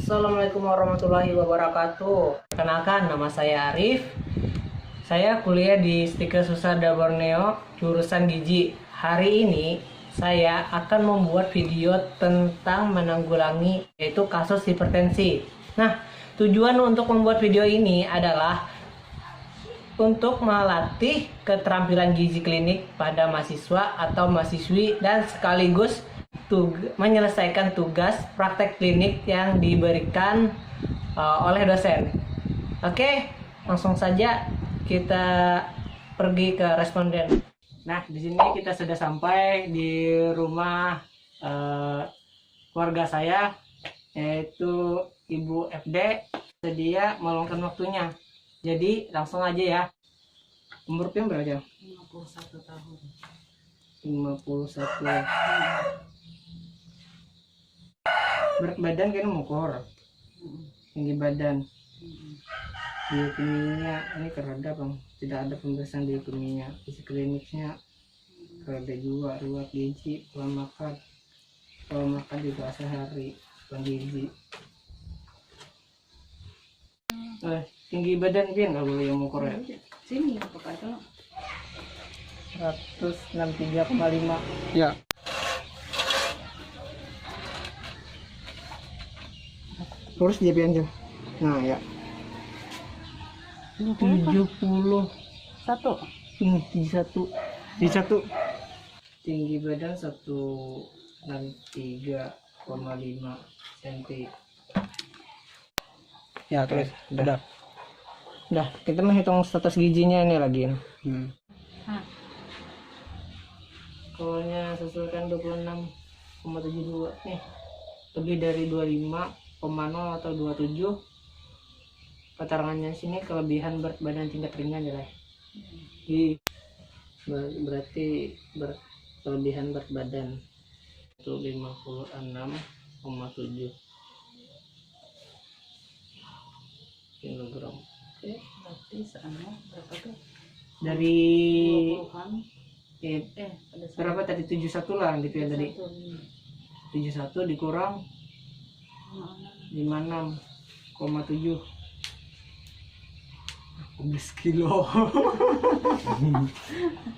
Assalamualaikum warahmatullahi wabarakatuh. Perkenalkan, nama saya Arif. Saya kuliah di Stikes Husada Borneo, jurusan gizi. Hari ini saya akan membuat video tentang menanggulangi yaitu kasus hipertensi. Nah, tujuan untuk membuat video ini adalah untuk melatih keterampilan gizi klinik pada mahasiswa atau mahasiswi dan sekaligus menyelesaikan tugas praktek klinik yang diberikan oleh dosen. Oke, langsung saja kita pergi ke responden. Nah, di sini kita sudah sampai di rumah keluarga saya, yaitu Ibu FD. Sedia meluangkan waktunya. Jadi langsung aja ya. Umur Pian berapa aja? 51 tahun. 51. Berat badan kan mengukur. Tinggi badan. Biokimia ini kerada bang. Tidak ada pemeriksaan biokimia. Isi kliniknya kerada juga. Ruwet gizi, pola makan juga sehari. Gizi. Tinggi badan Pian kalau yang mengukur ya? Sini apa kata? 163,5. Ya. Lurus dia Pian. Nah ya. 71. Di satu. Tinggi badan 163,5 cm. Ya, terus udah. Udah, kita menghitung status gizinya ini lagi. Kolnya sesuaikan 26,72 nih. Lebih dari 25,0 atau 27. Keterangannya sini kelebihan berat badan tingkat ringan ya. Berarti kelebihan berat badan itu 56,7 kilogram. Oke, berarti sana berapa tuh? Dari 20-an. Ada berapa tadi? 71 lah gitu ya tadi. 71 dikurang 56,7. 14 kilo.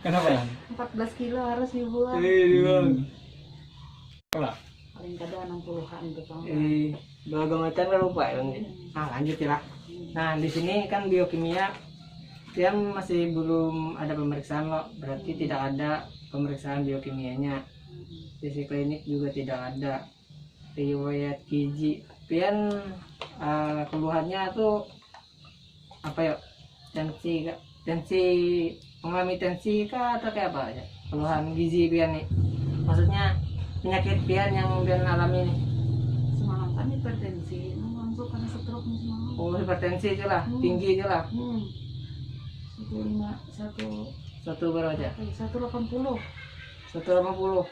Kenapa ya? 14 kilo harus dibuang. Paling kada 60-an tuh Bang. Bagangatan kan lupa ya. Nah, lanjut ya lah. Nah, di sini kan biokimia yang masih belum ada pemeriksaan loh. Berarti tidak ada pemeriksaan biokimianya. Isi klinik juga tidak ada. Riwayat gizi. Pian keluhannya tuh apa ya? Mengalami tensi kah atau kayak apa aja? Keluhan gizi Pian nih. Maksudnya penyakit Pian yang Pian alami nih. Semalam kan hipertensi, langsung kena stroke nih semalam. Oh, hipertensi aja lah, tinggi aja lah. 1 berapa aja? 180 180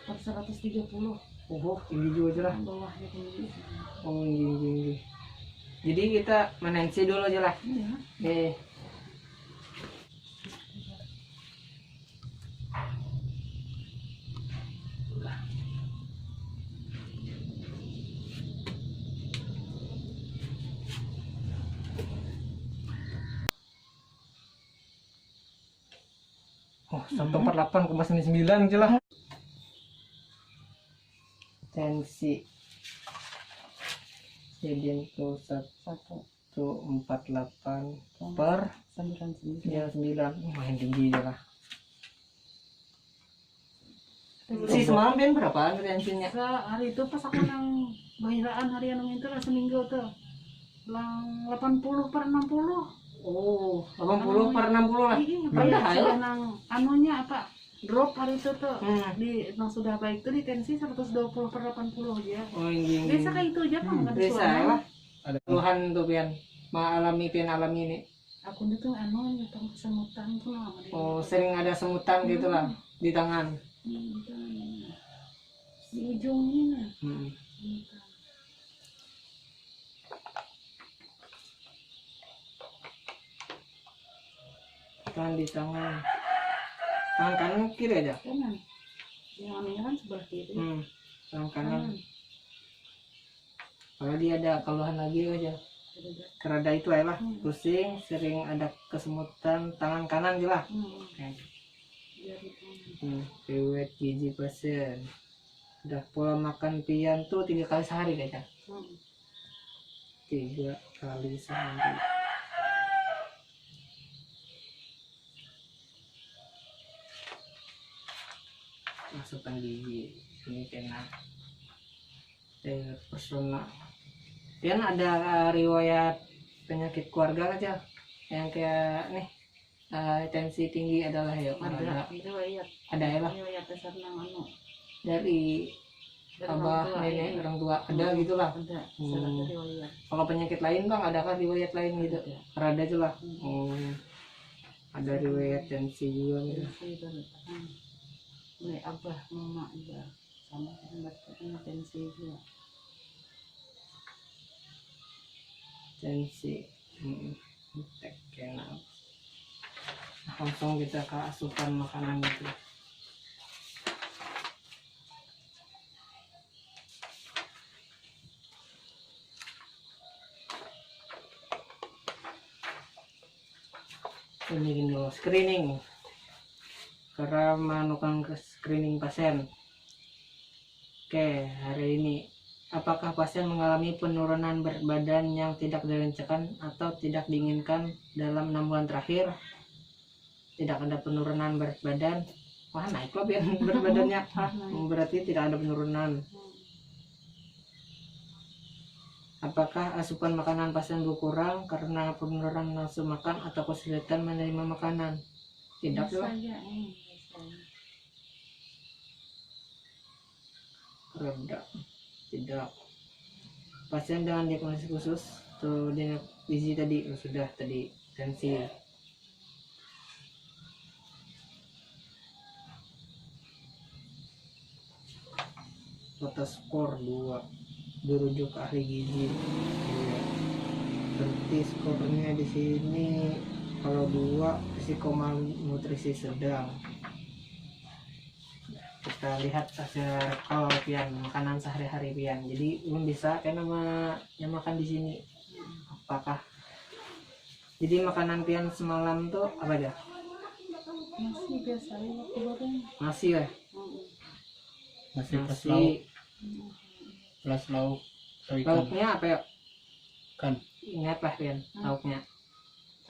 per 130. Oh, tinggi juga aja lah. Bawahnya tinggi. Oh, tinggi. Jadi kita menensi dulu aja lah. Iya. Oh, 148,99 aja lah. Tensi jadi itu 148 per 99. ya 9. Main tinggi aja lah. Si semalam Pian berapa tensinya? Hari itu pas aku nang bahiraan harian itu lah seminggu tuh. Lang 80 per 60. Oh, 80 per 60 lah. Iya, Rendah ya. sudah nang anunya apa? Drop hari itu tuh. Di Nang sudah baik tuh di tensi 120 per 80 aja. oh, ini. Biasa kayak itu aja kan nggak Bisa disuruh. lah. Ada keluhan tuh Pian. Pian alami ini. Aku itu tentang kesemutan tuh lama dia. Oh, sering ada semutan gitu lah di tangan. Di ujungnya. Semutan. Kan di tangan kanan kiri aja. Kanan. Yang anehnya kan sebelah kiri. Tangan kanan. apalagi ada keluhan lagi aja kerada itu aja lah, pusing, sering ada kesemutan tangan kanan juga lah. Riwayat gizi pasien, udah pola makan pian tuh 3 kali sehari kayaknya. 3 kali sehari. Asupan gizi ini kena personal. Pian ada riwayat penyakit keluarga aja yang kayak nih tensi tinggi adalah ya Ada riwayat. ada ya lah Riwayat dasar nang anu. dari abah nenek orang tua ada gitulah. Ada. Ada riwayat. Kalau penyakit lain bang adakah riwayat lain gitu? Ada aja lah. Ada riwayat tensi juga gitu. Mulai abah mama juga sama dengan tensi juga. Tensi kena. Langsung kita ke asupan makanan itu. Ini dulu screening karena melakukan screening pasien. Oke, hari ini apakah pasien mengalami penurunan berat badan yang tidak direncanakan atau tidak diinginkan dalam 6 bulan terakhir? Tidak ada penurunan berat badan. Wah, naik loh biar berat badannya. Berarti tidak ada penurunan. Apakah asupan makanan pasien berkurang karena penurunan nafsu makan atau kesulitan menerima makanan? Tidak lah. Reda. Tidak. Pasien dengan diagnosis khusus tuh gizi tadi sudah tadi tensi. Total skor 2. Dirujuk ke ahli gizi. Iya. Berarti skornya di sini kalau 2 risiko malnutrisi sedang. Kita lihat hasil kalau pian makanan sehari-hari pian. Jadi belum bisa karena yang makan di sini. Apakah jadi makanan pian semalam tuh apa aja? Masih biasa ya goreng. Nasi ya? Nasi plus Nasi. lauk, plus lauk atau ikan. Lauknya apa ya? Ikan. Ingat lah pian lauknya.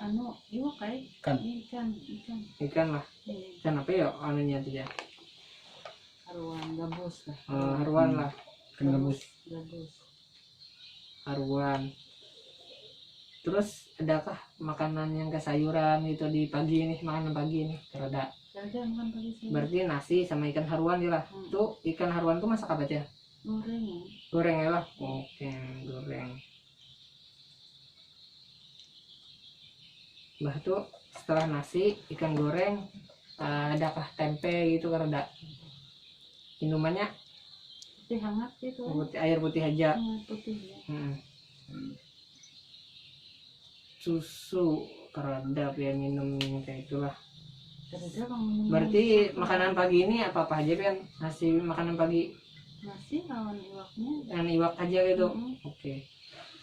Anu, iwak kai? Ikan. Ikan. Ikan lah. Ikan apa ya anunya tuh ya? Haruan gabus lah. Haruan lah. Ikan gabus. Gabus. Haruan. Terus adakah makanan yang ke sayuran gitu di pagi nih, makanan pagi nih terada? Ada makan pagi sih. Berarti nasi sama ikan haruan gitu lah. Tuh ikan haruan tuh masak apa aja? Goreng ya. Goreng ya lah. Oke, goreng. Bah tuh setelah nasi ikan goreng adakah tempe gitu karena minumannya Putih hangat gitu. air putih aja. Putih ya. Susu kerada yang minum kayak itulah. Ada bang minum. Berarti makanan pagi ini apa aja kan? Nasi makanan pagi nasi lawan iwaknya. yang iwak aja gitu. Oke.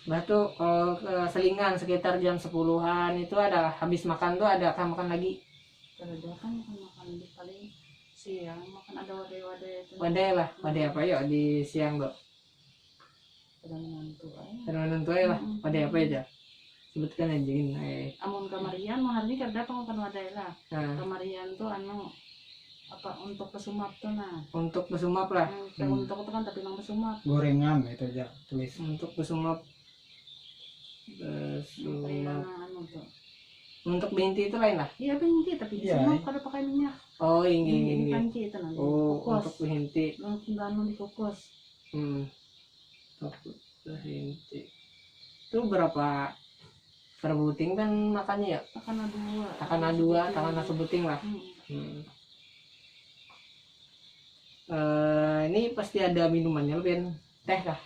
Batu kalau selingan sekitar jam 10-an itu ada habis makan tuh ada makan lagi. Ada kan makan di paling siang makan ada wadah-wadah itu. Wadai lah, wadai apa ya di siang tuh? Ada menantu aja. Ada menentu aja lah, wadai apa aja? Sebutkan aja ini. Amun kamarian mah hari ini kada makan wadah lah. Nah, Kamarian tuh anu apa untuk pesumap tuh nah. untuk besumap lah. Untuk itu kan tapi nang pesumap. Gorengan itu aja tulis. Untuk besumap. Kayak anu tuh. Untuk binti itu lain lah. Iya binti tapi di Iya, sumap kada pakai minyak. Oh ini. Panci itu nanti. Oh Kukus. untuk binti. Langsung anu dikukus. Untuk binti. Itu berapa per buting kan makannya ya? Takana 2. Takana sebuting lah. Ini pasti ada minumannya lebih teh lah.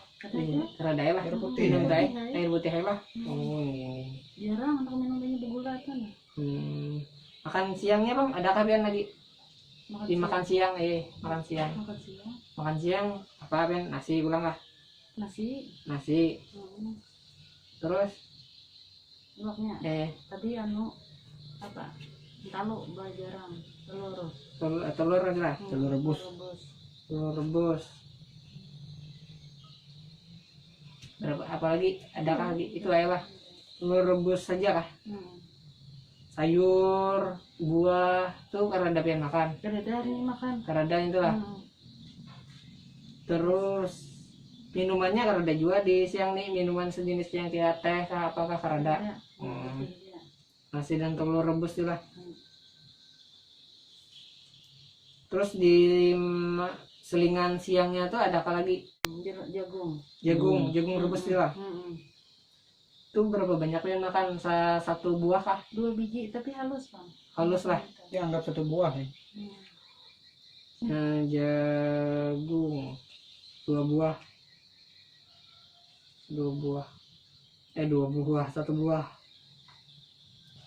Terada lah. Air putih. Minum teh, air putih lah. Oh ini. Jarang untuk minum banyak bergula kan. Makan siangnya bang, adakah Bian lagi? Di makan siang, makan siang. Makan siang. Makan siang apa Bian? Nasi ulang lah. nasi. nasi. Hmm. Terus Lauknya tadi apa, talo jarang, telur. telur adalah Telur rebus. telur rebus. Berapa apalagi adakah lagi itu aja lah, telur rebus saja kah? Sayur buah tuh karena ada pengen makan Dari makan. karena itu lah. Terus minumannya karena ada juga di siang nih, minuman sejenis yang kayak teh kah apakah karena nasi dan telur rebus tuh lah. Terus di selingan siangnya tuh ada apa lagi? Jagung rebus tuh lah. Itu berapa banyak yang makan satu buah kah? 2 biji tapi halus bang. Halus lah. Ya anggap 1 buah nih. Nah, jagung 2 buah. 2 buah. 2 buah, 1 buah.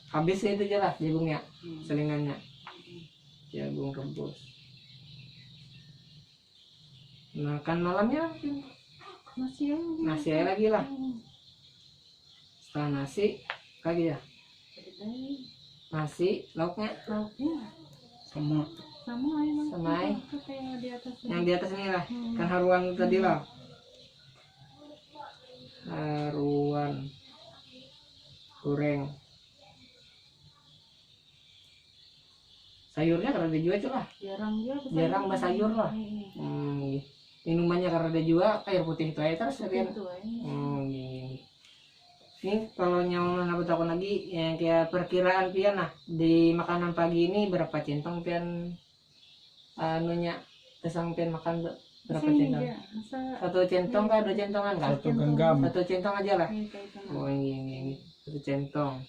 Habis itu aja lah jagungnya, selingannya. Jagung rebus. Makan malamnya nasi aja lagi lah. Setelah nasi lagi ya. Nasi, lauknya Sama yang di atas ini lah. Kan haruan tadi lah. Haruan goreng. Sayurnya karena ada juga lah. Jarang bahas sayur lah. Minumannya karena ada juga air putih itu aja terus kan. Ini kalau nyaman apa tahu lagi yang kayak perkiraan pian nah di makanan pagi ini berapa centong pian anunya kesang pian makan berapa centong? 1 centong kah 2 centongan kah? 1 genggam. 1 centong aja lah. Oh ini 1 centong.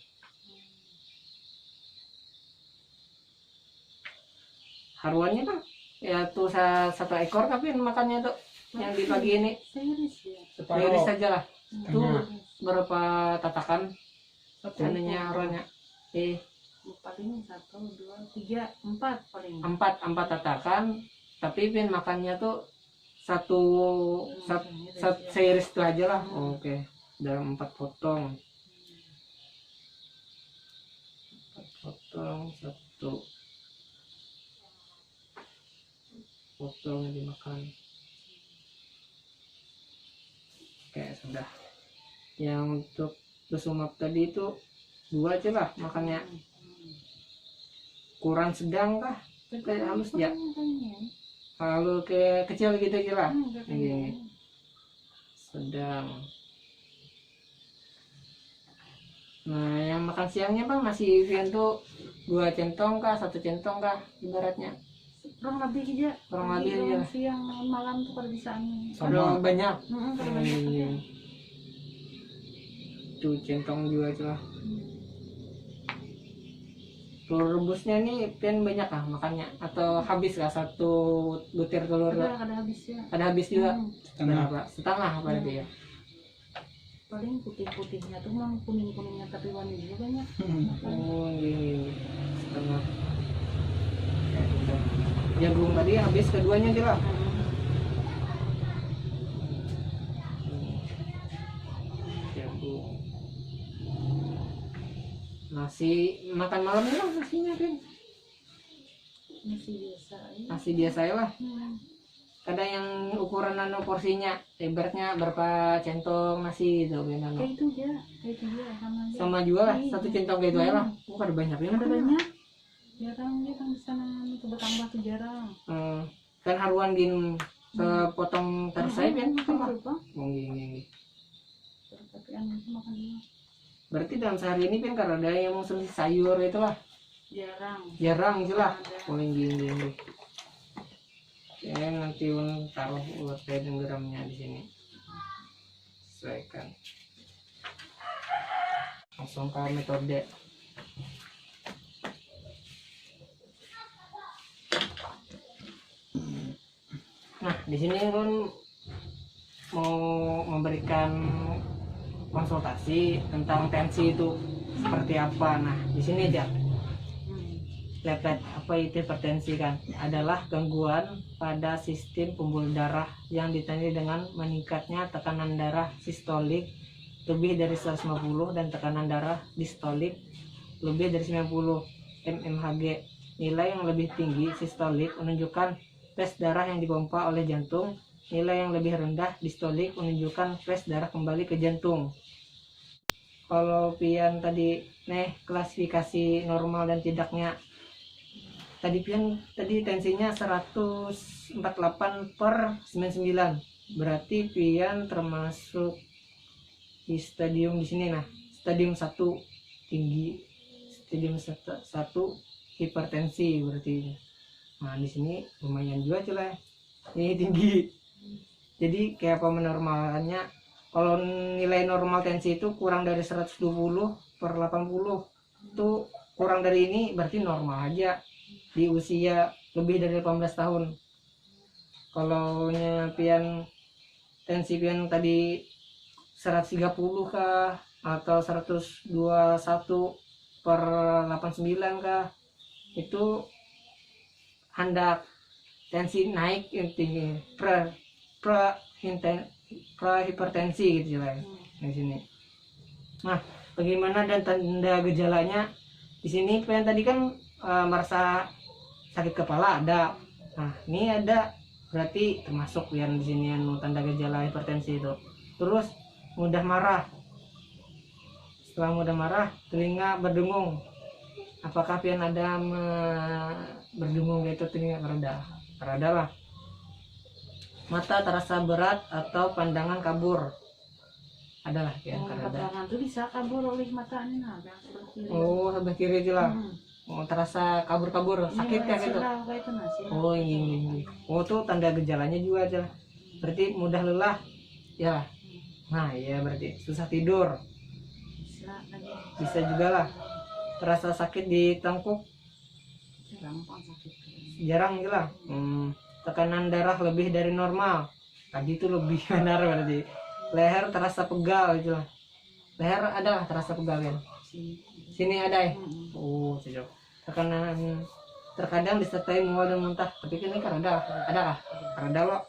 Haruannya kan ya tuh 1 ekor tapi makannya tuh yang di pagi ini iris saja lah. Tuh berapa tatakan anunya haruannya? Paling 1, 2, 3, 4 paling. 4 tatakan tapi pin makannya tuh satu seiris itu aja lah. Oke. Dalam 4 potong. 4 potong 1 potong dimakan. Oke sudah. Yang untuk kesumap tadi itu 2 aja lah makannya. Kurang sedang kah? Kayak halus ya. Kalau kayak kecil gitu aja lah. Ini sedang. Nah yang makan siangnya bang masih Vian tuh 2 centong kah 1 centong kah ibaratnya? Kurang lebih aja. Siang malam tuh pada bisa Ada banyak. banyak. Tuh centong juga aja lah. Telur rebusnya nih pian banyak kah makannya atau habis lah 1 butir telur? Ada habisnya. Ada habis juga. Setengah. Setengah apa itu ya? Paling putih-putihnya tuh mang kuning-kuningnya tapi warna juga banyak. Oh ini setengah. Jagung tadi habis keduanya aja lah. Jagung. Nasi makan malamnya lah nasinya kan. Nasi biasa ya lah. Ada yang ukuran porsinya, ibaratnya berapa centong nasi gitu kan. Kayak itu aja Sama juga lah, 1 centong kayak itu aja lah. Ada banyak ya. Ada banyak. Jarang di sana itu bertambah tuh jarang. Kan haruan gin sepotong tersai kan sama. Gini. Tapi makan dulu. Berarti dalam sehari ini kan karena ada yang mau sayur itulah. Jarang itulah. Gini. Ya nanti taruh ulat dan garamnya di sini. Sesuaikan. Langsung ke metode. Nah, di sini kan mau memberikan konsultasi tentang tensi itu seperti apa. Nah, di sini aja. lepet. Apa itu hipertensi kan? Adalah gangguan pada sistem pembuluh darah yang ditandai dengan meningkatnya tekanan darah sistolik lebih dari 150 dan tekanan darah distolik lebih dari 90 mmHg. Nilai yang lebih tinggi sistolik menunjukkan tes darah yang dipompa oleh jantung. Nilai yang lebih rendah distolik menunjukkan tes darah kembali ke jantung. Kalau pian tadi klasifikasi normal dan tidaknya, tadi pian tadi tensinya 148 per 99, berarti pian termasuk di stadium di sini. Nah, stadium 1 tinggi, stadium 1 hipertensi berarti. Nah, di sini lumayan juga celah, ini tinggi. Jadi kayak apa menormalkannya? Kalau nilai normal tensi itu kurang dari 120 per 80, itu kurang dari ini berarti normal aja di usia lebih dari 18 tahun. Kalau pian tensi pian tadi 130 kah atau 121 per 89 kah, itu hendak tensi naik yang tinggi, hipertensi gitu lah di sini. Nah, bagaimana dan tanda gejalanya? Di sini pengen tadi kan merasa sakit kepala ada. Nah, ini ada, berarti termasuk yang di sini yang tanda gejala hipertensi itu. Terus mudah marah. Setelah mudah marah, telinga berdengung. Apakah pian ada berdengung gitu telinga? Rada lah. Mata terasa berat atau pandangan kabur. Adalah pian rada. Pandangan tuh bisa kabur oleh matanya. Oh, sebelah kiri aja lah. Oh, terasa kabur-kabur, sakit ya gitu. Oh, ini. Oh, tuh tanda gejalanya juga aja. Berarti mudah lelah. Ya. Nah, ya berarti susah tidur. Bisa juga lah. Terasa sakit di tengkuk. Jarang gitu lah. Tekanan darah lebih dari normal. Tadi itu lebih benar berarti. Leher terasa pegal gitu lah. Leher ada terasa pegal kan? Sini ada ya? Oh, sejauh. Tekanan terkadang disertai mual dan muntah. Tapi kan ini kan ada kah? Ada loh.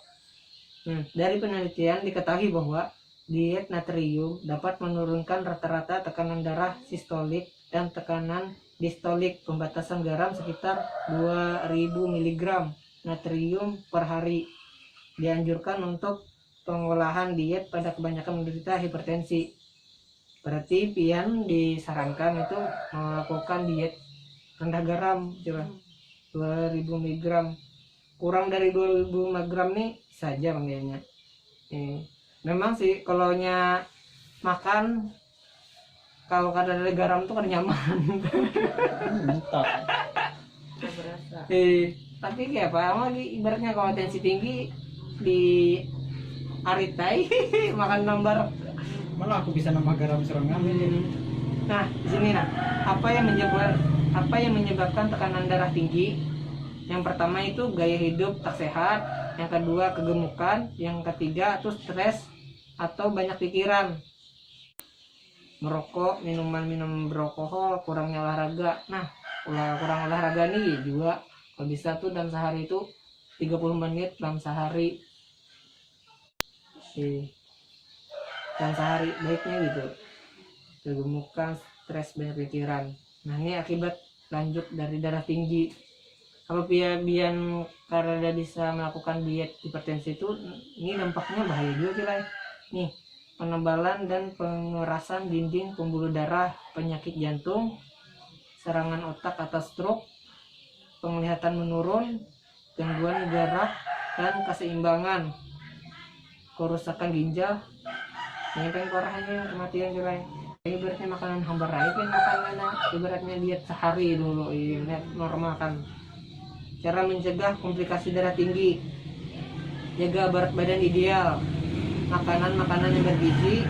Dari penelitian diketahui bahwa diet natrium dapat menurunkan rata-rata tekanan darah sistolik dan tekanan distolik. Pembatasan garam sekitar 2000 mg natrium per hari dianjurkan untuk pengolahan diet pada kebanyakan menderita hipertensi. Berarti pian disarankan itu melakukan diet rendah garam, coba 2000 mg. Kurang dari 2000 mg nih saja panggilnya. Memang sih kalau makan kalau kadar dari garam tuh kan nyaman. Mantap. Tapi kayak apa lagi ibaratnya kalau tensi tinggi di aritai makan lambar. Malah aku bisa nambah garam serangan. Nah, di sini apa yang menyebabkan tekanan darah tinggi? Yang pertama itu gaya hidup tak sehat, yang kedua kegemukan, yang ketiga itu stres atau banyak pikiran. Merokok, minum beralkohol, kurangnya olahraga. Nah, kurang olahraga nih juga kalau bisa tuh dalam sehari itu 30 menit dalam sehari. Dan sehari baiknya gitu. Kegemukan, stres, banyak pikiran. Nah, ini akibat lanjut dari darah tinggi. Kalau pian karena bisa melakukan diet hipertensi itu, ini dampaknya bahaya juga lah. Nih, penebalan dan pengerasan dinding pembuluh darah, penyakit jantung, serangan otak atau stroke, penglihatan menurun, gangguan gerak dan keseimbangan, kerusakan ginjal, nyepeng korahnya, kematian juga. Ibaratnya makanan hambar aja kan makanannya, ibaratnya diet sehari dulu, ini normal kan. Cara mencegah komplikasi darah tinggi: jaga berat badan ideal, makanan yang bergizi,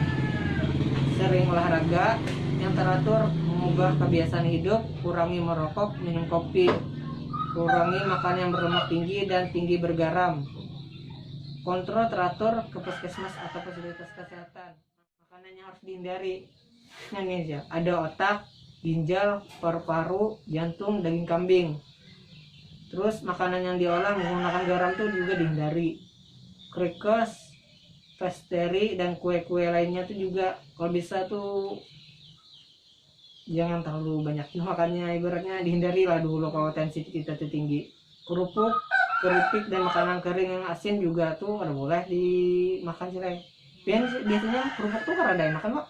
sering olahraga yang teratur, mengubah kebiasaan hidup, kurangi merokok, minum kopi, kurangi makan yang berlemak tinggi dan tinggi bergaram, kontrol teratur ke puskesmas atau fasilitas kesehatan. Makanan yang harus dihindari, nah ini aja, ada otak, ginjal, paru-paru, jantung, daging kambing. Terus makanan yang diolah menggunakan garam tuh juga dihindari. Crackers, pastry, dan kue-kue lainnya tuh juga kalau bisa tuh jangan terlalu banyak makannya, ibaratnya dihindari lah dulu kalau tensi kita tuh tinggi. Kerupuk, keripik, dan makanan kering yang asin juga tuh ada boleh dimakan sih. Biasanya kerupuk tuh kan ada yang makan, Pak?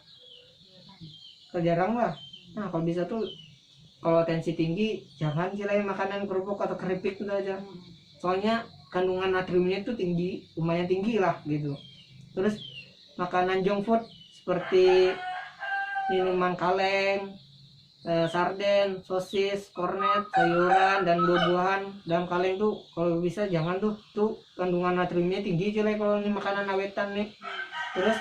Jarang lah. Nah kalau bisa tuh kalau tensi tinggi jangan sih makanan kerupuk atau keripik itu aja. Soalnya kandungan natriumnya itu tinggi, lumayan tinggi lah gitu. Terus makanan junk food seperti minuman kaleng, sarden, sosis, kornet, sayuran, dan buah-buahan dalam kaleng tuh kalau bisa jangan tuh kandungan natriumnya tinggi sih kalau ini makanan awetan nih. Terus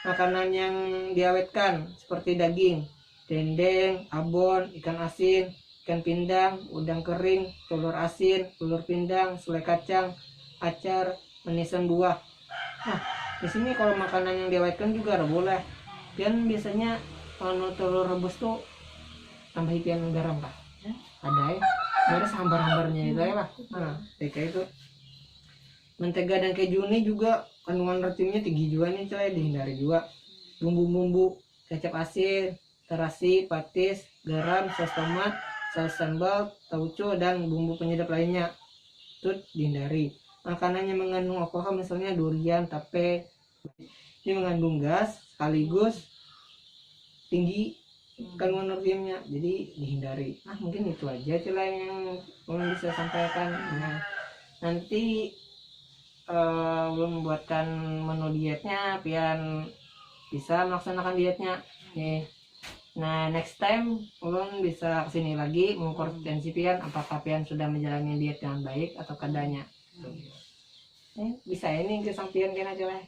makanan yang diawetkan seperti daging, dendeng, abon, ikan asin, ikan pindang, udang kering, telur asin, telur pindang, selai kacang, acar, manisan buah. Nah, di sini kalau makanan yang diawetkan juga ada boleh. Dan biasanya kalau telur rebus tuh tambahin pian garam, Pak. Ada ya. Ada sambar-sambarnya itu ya, Pak. Nah, kayak itu. Mentega dan keju ini juga kandungan natriumnya tinggi juga nih, coy, dihindari juga. Bumbu-bumbu, kecap asin, terasi, patis, garam, saus tomat, saus sambal, tauco, dan bumbu penyedap lainnya itu dihindari. Makanan yang mengandung alkohol misalnya durian, tape, ini mengandung gas sekaligus tinggi kandungan natriumnya, jadi dihindari. Mungkin itu aja celah yang belum bisa sampaikan. Nah, nanti belum membuatkan menu dietnya, pian bisa melaksanakan dietnya. Nih. Nah, next time ulun bisa kesini lagi mengukur tensi pian, apakah pian sudah menjalani diet dengan baik atau kadanya. Bisa ini ke sampian kena aja lah.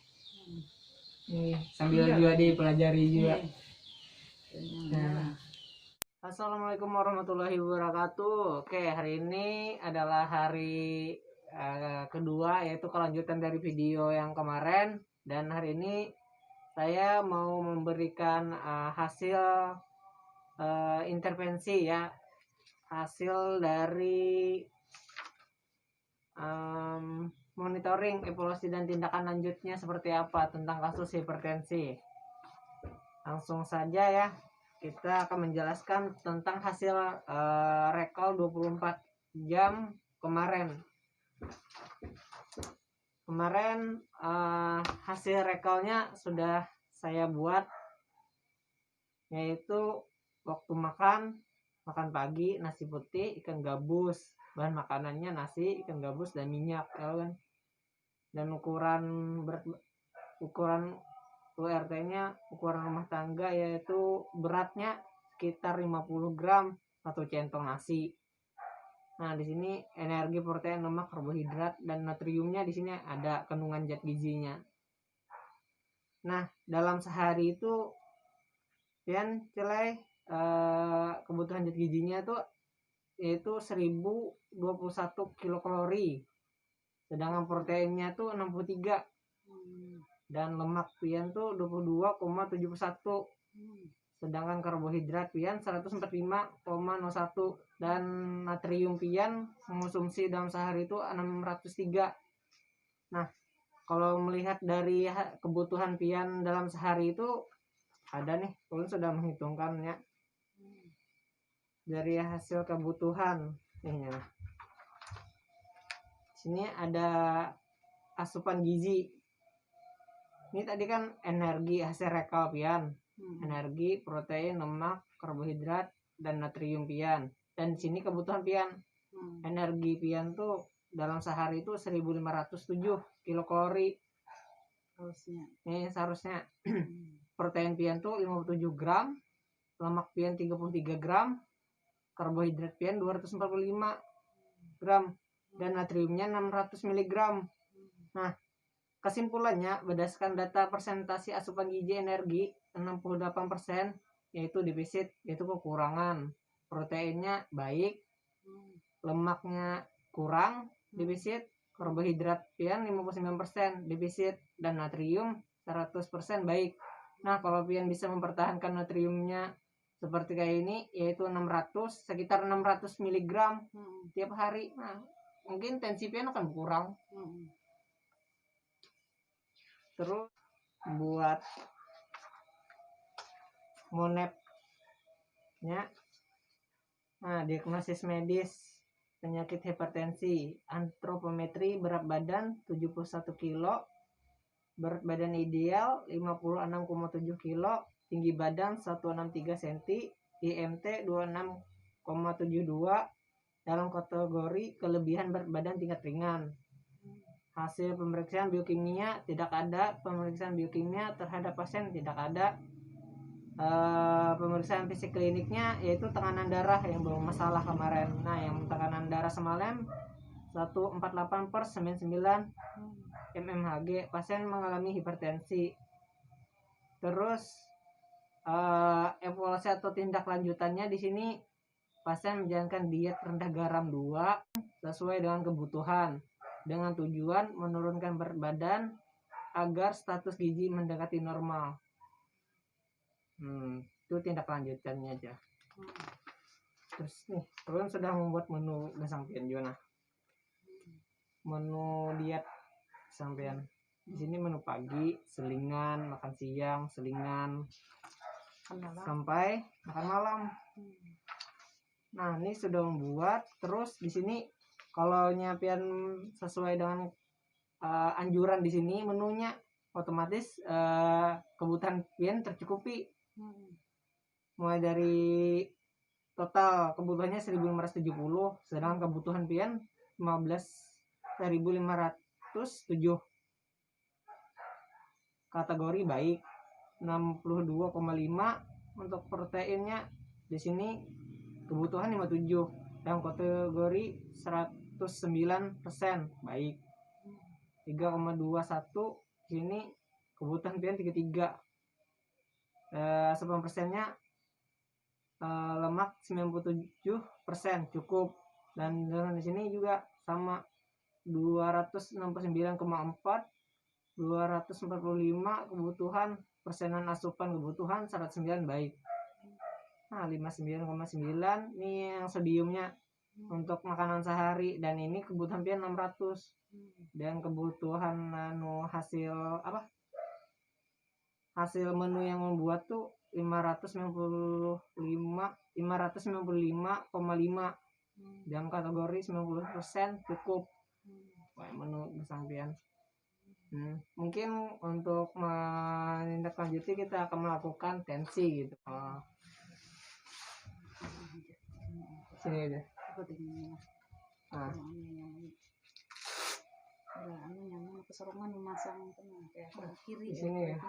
Sambil juga dipelajari juga. Nah. Assalamualaikum warahmatullahi wabarakatuh. Oke, hari ini adalah hari kedua, yaitu kelanjutan dari video yang kemarin, dan hari ini saya mau memberikan hasil intervensi ya, hasil dari monitoring, evaluasi, dan tindakan lanjutnya seperti apa tentang kasus hipertensi. Langsung saja ya, kita akan menjelaskan tentang hasil recall 24 jam kemarin. Hasil recallnya sudah saya buat, yaitu waktu makan pagi nasi putih, ikan gabus, bahan makanannya nasi, ikan gabus, dan minyak kan. Dan ukuran URT-nya, ukuran rumah tangga, yaitu beratnya sekitar 50 gram satu centong nasi. Nah, di sini energi, protein, lemak, karbohidrat, dan natriumnya di sini ada kandungan zat gizinya. Nah, dalam sehari itu pian kebutuhan zat gizinya itu yaitu 1021 kilokalori. Sedangkan proteinnya tuh 63. Dan lemak pian tuh 22,71. Sedangkan karbohidrat pian 145,01, dan natrium pian mengonsumsi dalam sehari itu 603. Nah, kalau melihat dari kebutuhan pian dalam sehari itu ada nih, ulun sudah menghitungkannya dari hasil kebutuhan. Nih, sini ada asupan gizi. Ini tadi kan energi hasil recall pian. Energi, protein, lemak, karbohidrat, dan natrium pian. Dan di sini kebutuhan pian. Energi pian tuh dalam sehari itu 1507 kilokalori. Seharusnya. Protein pian tuh 57 gram, lemak pian 33 gram, karbohidrat pian 245 gram, dan natriumnya 600 mg. Nah, kesimpulannya berdasarkan data persentase asupan gizi energi 68%, yaitu defisit, yaitu kekurangan. Proteinnya baik, lemaknya kurang, defisit, karbohidrat pian 59% defisit, dan natrium 100% baik. Nah, kalau pian bisa mempertahankan natriumnya seperti kayak ini yaitu sekitar 600 mg tiap hari. Nah, mungkin tensi pian akan berkurang. Terus buat monepnya, nah, diagnosis medis penyakit hipertensi, antropometri, berat badan 71 kilo, berat badan ideal 56,7 kilo, tinggi badan 163 cm, IMT 26,72, dalam kategori kelebihan berat badan tingkat ringan. Hasil pemeriksaan biokimia tidak ada, pemeriksaan biokimia terhadap pasien tidak ada. Pemeriksaan fisik kliniknya yaitu tekanan darah yang belum masalah kemarin. Nah, yang tekanan darah semalam 148/99 mmHg, pasien mengalami hipertensi. Terus evaluasi atau tindak lanjutannya di sini pasien menjalankan diet rendah garam 2 sesuai dengan kebutuhan dengan tujuan menurunkan berat badan agar status gizi mendekati normal. Itu tindak lanjutannya aja. Terus nih, kalian sudah membuat menu sampean juga. Nah, menu diet sampean di sini menu pagi, selingan, makan siang, selingan, sampai makan malam. Nah, ini sudah membuat. Terus di sini kalau nyapian sesuai dengan anjuran di sini menunya, otomatis kebutuhan pian tercukupi. Mulai dari total kebutuhannya 1570, sedangkan kebutuhan pian 15.507. Kategori baik 62,5. Untuk proteinnya di sini kebutuhan 57, dalam kategori 109% baik. 3,21 sini kebutuhan pian 33. 10%-nya lemak 97% cukup. Dan dengan di sini juga sama 269,4, 245 kebutuhan, persenan asupan kebutuhan 109 baik. Nah, 59,9 ini yang sodiumnya untuk makanan sehari, dan ini kebutuhan pian 600. Dan kebutuhan hasil menu yang membuat tuh 595,5 dalam kategori 90% cukup. Menu kesampian. Mungkin untuk menindaklanjuti kita akan melakukan tensi gitu. Sini aja. Nah, keseruan memasang kayak kiri di sini ya.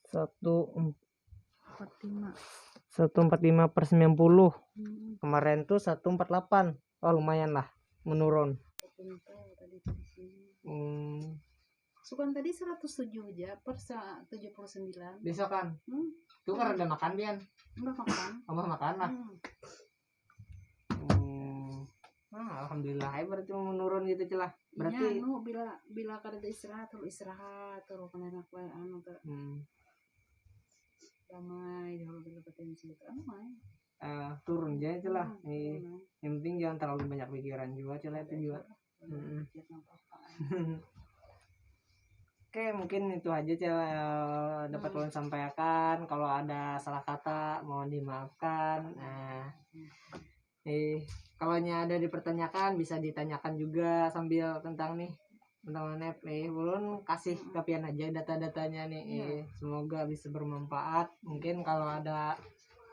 Satu 145/90. Kemarin tuh 148. Oh, lumayan lah menurun. Sukan tadi 107 aja per 79. Besok kan? Itu kan udah makan Bian. Udah makan. Makan lah. Alhamdulillah, berarti menurun gitu celah. Berarti bila kada istirahat terus kena enak bae tuh. Damai kalau bila potensi itu damai. Turun aja celah. Yang penting jangan terlalu banyak pikiran juga celah itu juga. Oke, mungkin itu aja celah dapat kalian sampaikan. Kalau ada salah kata mohon dimaafkan. Kalau ada dipertanyakan bisa ditanyakan juga sambil tentang Nep nih, belum kasih kapian aja data-datanya nih. Semoga bisa bermanfaat. Mungkin kalau ada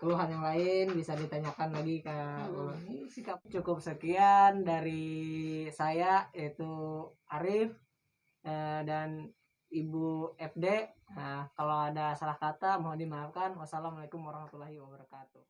keluhan yang lain bisa ditanyakan lagi ke Ulun. Sikap cukup sekian dari saya, yaitu Arif dan Ibu FD. Kalau ada salah kata mohon dimaafkan. Wassalamualaikum warahmatullahi wabarakatuh.